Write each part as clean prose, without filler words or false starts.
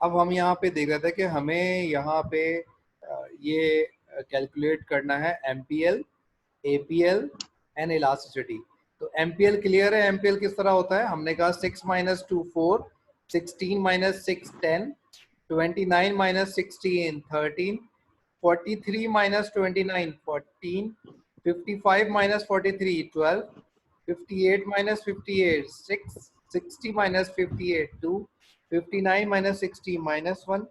अब हम यहाँ पे देख रहे थे कि हमें यहाँ पे ये कैलकुलेट करना है एमपीएल, एपीएल एंड इलास्टिसिटी। तो एमपीएल क्लियर है। एमपीएल किस तरह होता है? हमने कहा 6 minus 2 4, 16 minus 6 10, 29 minus 16 13, 43 minus 29 14, 55 minus 43 12, 58 minus 58 6, 60 minus 58 2, 59 minus 60 minus 1,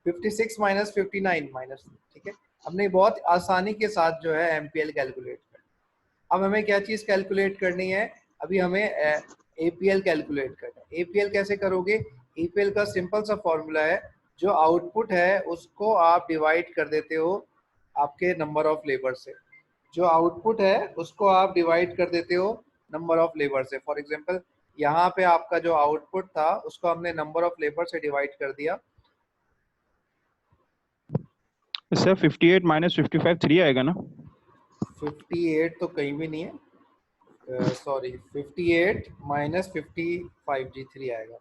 56 minus 59 minus. ठीक है, हमने बहुत आसानी के साथ जो है एमपीएल कैलकुलेट कर। अब हमें क्या चीज कैलकुलेट करनी है? अभी हमें एपीएल कैलकुलेट करना है। एपीएल कैसे करोगे? एपीएल का सिंपल सा फॉर्मूला है, जो आउटपुट है उसको आप डिवाइड कर देते हो आपके नंबर ऑफ लेबर से। जो आउटपुट है उसको आप डिवाइड कर देते हो नंबर ऑफ लेबर से। फॉर एग्जांपल यहाँ पे आपका जो आउटपुट था उसको हमने नंबर ऑफ लेबर से डिवाइड कर दिया। सर 58 माइनस 55 3 आएगा ना? 58 तो कहीं भी नहीं है, सॉरी 58 माइनस 55 जी 3 आएगा।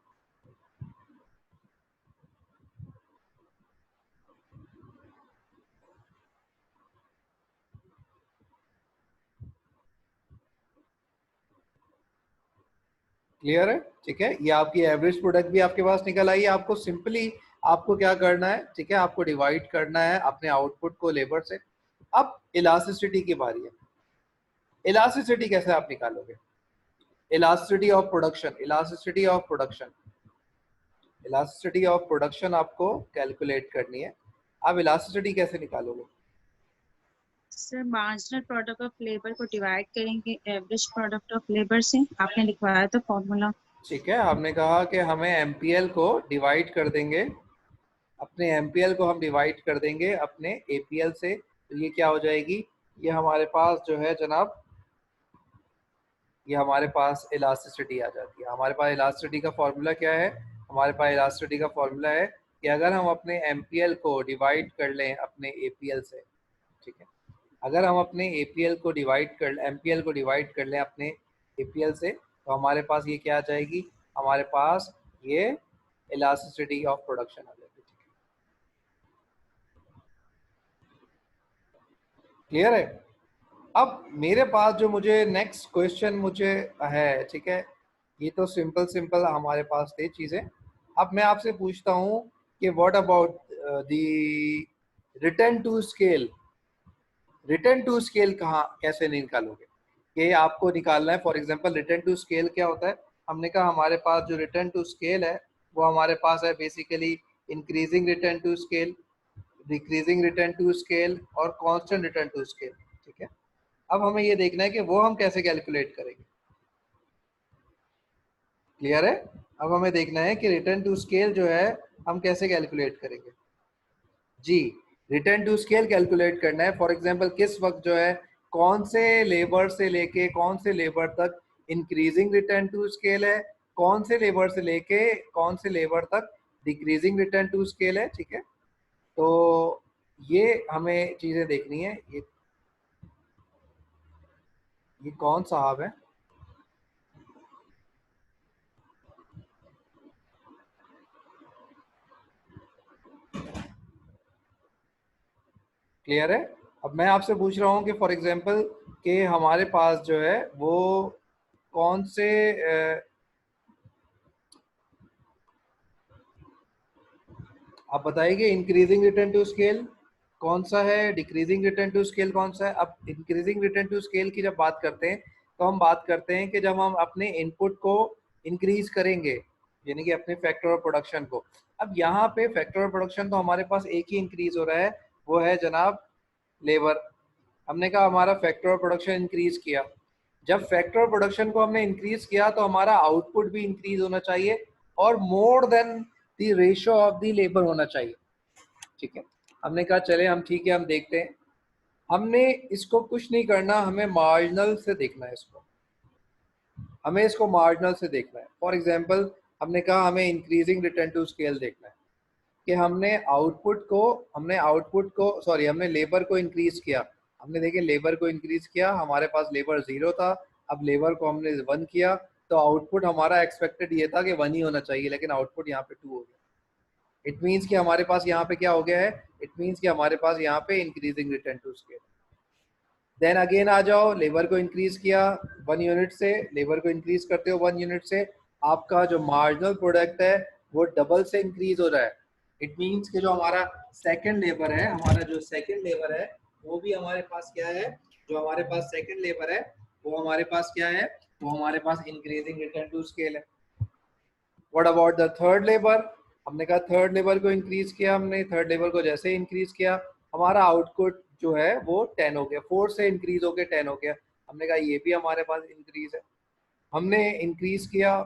क्लियर है? ठीक है, ये आपकी एवरेज प्रोडक्ट भी आपके पास निकल आई है। आपको सिंपली आपको क्या करना है? ठीक है, आपको डिवाइड करना है अपने आउटपुट को लेबर से। अब इलास्टिसिटी की बारी है। इलास्टिसिटी कैसे आप निकालोगे? Elasticity of production, elasticity of production, elasticity of production आपको कैलकुलेट करनी है। आप इलास्टिसिटी कैसे निकालोगे? Sir marginal product of labour को डिवाइड करेंगे एवरेज प्रोडक्ट ऑफ लेबर से, आपने लिखवाया था फॉर्मूला। ठीक है, आपने कहा कि हमें एमपीएल को डिवाइड कर देंगे, अपने एमपीएल को हम डिवाइड कर देंगे अपने एपीएल से। तो ये क्या हो जाएगी? ये हमारे पास जो है जनाब, ये हमारे पास इलास्टिसिटी आ जाती है। हमारे पास इलास्टिसिटी का फॉर्मूला क्या है? हमारे पास इलास्टिसिटी का फॉर्मूला है कि अगर हम अपने एमपीएल को डिवाइड कर लें अपने एपीएल से, ठीक है, अगर हम अपने एपीएल को डिवाइड कर एमपीएल को डिवाइड कर लें अपने एपीएल से, तो हमारे पास ये क्या आ जाएगी? हमारे पास ये इलास्टिसिटी ऑफ प्रोडक्शन आ जाएगी। क्लियर है? अब मेरे पास जो मुझे नेक्स्ट क्वेश्चन मुझे है, ठीक है, ये तो सिंपल सिंपल हमारे पास थे चीज़ें। अब मैं आपसे पूछता हूँ कि what about the return to scale. Return to scale कहाँ कैसे निकालोगे? ये आपको निकालना है। For example return to scale क्या होता है? हमने कहा हमारे पास जो रिटर्न टू स्केल है वो हमारे पास है basically increasing return to scale, decreasing return to scale और कांस्टेंट रिटर्न टू स्केल। ठीक है, अब हमें ये देखना है कि वो हम कैसे कैलकुलेट करेंगे। क्लियर है? अब हमें देखना है कि रिटर्न टू स्केल जो है हम कैसे कैलकुलेट करेंगे। जी, रिटर्न टू स्केल कैलकुलेट करना है। फॉर एग्जांपल किस वक्त जो है कौन से लेबर से लेके कौन से लेबर तक इंक्रीजिंग रिटर्न टू स्केल है, कौन से लेबर से लेके कौन से लेबर तक डिक्रीजिंग रिटर्न टू स्केल है। ठीक है, तो ये हमें चीजें देखनी है। ये कौन साहब है? क्लियर है? अब मैं आपसे पूछ रहा हूँ कि फॉर एग्जांपल कि हमारे पास जो है वो कौन से आप बताइए इंक्रीजिंग रिटर्न टू स्केल कौन सा है, डिक्रीजिंग रिटर्न टू स्केल कौन सा है। अब इंक्रीजिंग रिटर्न टू स्केल की जब बात करते हैं तो हम बात करते हैं कि जब हम अपने इनपुट को इंक्रीज करेंगे, यानी कि अपने फैक्टर ऑफ प्रोडक्शन को। अब यहाँ पे फैक्टर ऑफ प्रोडक्शन तो हमारे पास एक ही इंक्रीज हो रहा है, वो है जनाब लेबर। हमने कहा हमारा फैक्टर ऑफ प्रोडक्शन इंक्रीज किया। जब फैक्टर ऑफ प्रोडक्शन को हमने इंक्रीज किया तो हमारा आउटपुट भी इंक्रीज होना चाहिए और more than the ratio of the labour होना चाहिए। ठीक है, हमने कहा चले हम ठीक है हम देखते हैं। हमने इसको कुछ नहीं करना, हमें मार्जिनल से देखना है इसको, हमें इसको मार्जिनल से देखना है। फॉर एग्जांपल हमने कहा हमें इंक्रीजिंग रिटर्न टू स्केल देखना है कि हमने लेबर को इंक्रीज किया। हमने देखे लेबर को इंक्रीज किया, हमारे पास लेबर 0 था, अब लेबर को हमने 1 किया, तो आउटपुट हमारा एक्सपेक्टेड ये था कि 1 ही होना चाहिए, लेकिन आउटपुट यहाँ पे 2 हो गया। इट मीन्स कि हमारे पास यहाँ पे क्या हो गया है, इट मीन्स कि हमारे पास यहाँ पे increasing return to scale. Then again आ जाओ, लेबर को इंक्रीज किया 1 यूनिट से, लेबर को इंक्रीज करते हो 1 यूनिट से, आपका जो मार्जिनल प्रोडक्ट है वो डबल से इंक्रीज हो रहा है। इट मीन्स कि जो हमारा सेकंड लेबर है, हमारा जो सेकंड लेबर है वो भी हमारे पास क्या है, जो हमारे पास सेकंड लेबर है वो हमारे पास क्या है, वो हमारे पास इंक्रीजिंग रिटर्न टू स्केल है। What about the third labour, हमने कहा थर्ड लेबर को इंक्रीज किया हमने, थर्ड लेबर को जैसे इंक्रीज किया हमारा आउटपुट जो है वो 10 हो गया, 4 से इंक्रीज होके 10 हो गया। हमने कहा ये भी हमारे पास इंक्रीज है। हमने इंक्रीज किया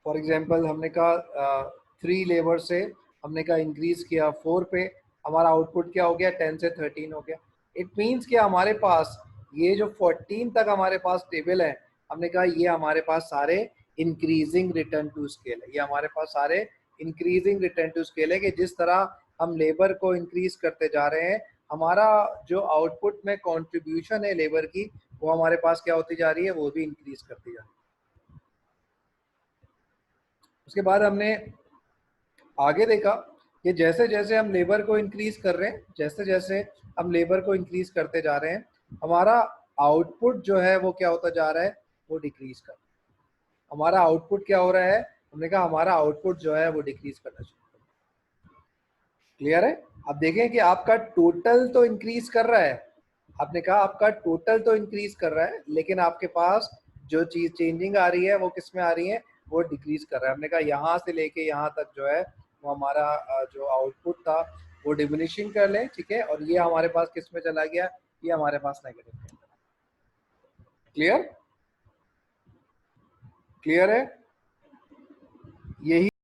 फॉर एग्जांपल, हमने कहा 3 लेबर से हमने कहा इंक्रीज किया 4 पे, हमारा आउटपुट क्या हो गया, 10 से 13 हो गया। इट मीन्स कि हमारे पास ये जो 14 तक हमारे पास टेबल है, हमने कहा ये हमारे पास सारे इंक्रीजिंग रिटर्न टू स्केल है, ये हमारे पास सारे इंक्रीजिंग रिटर्न टू स्केल है कि जिस तरह हम लेबर को इंक्रीज करते जा रहे हैं, हमारा जो आउटपुट में कंट्रीब्यूशन है लेबर की वो हमारे पास क्या होती जा रही है, वो भी इंक्रीज करती जा रही है। उसके बाद हमने आगे देखा कि जैसे जैसे हम लेबर को इंक्रीज कर रहे हैं, जैसे जैसे हम लेबर को इंक्रीज करते जा रहे हैं, हमारा आउटपुट जो है वो क्या होता जा रहा है, वो डिक्रीज कर, हमारा आउटपुट क्या हो रहा है, हमने कहा हमारा आउटपुट जो है वो डिक्रीज करना चाहिए। क्लियर है? अब देखें कि आपका टोटल तो इंक्रीज कर रहा है, आपने कहा आपका टोटल तो इंक्रीज कर रहा है, लेकिन आपके पास जो चीज चेंजिंग आ रही है वो किस में आ रही है, वो डिक्रीज कर रहा है। हमने कहा यहाँ से लेके यहाँ तक जो है वो हमारा जो आउटपुट था वो डिमिनिशिंग कर ले, ठीक है, और ये हमारे पास किस में चला गया, ये हमारे पास नेगेटिव में। क्लियर? क्लियर है? यही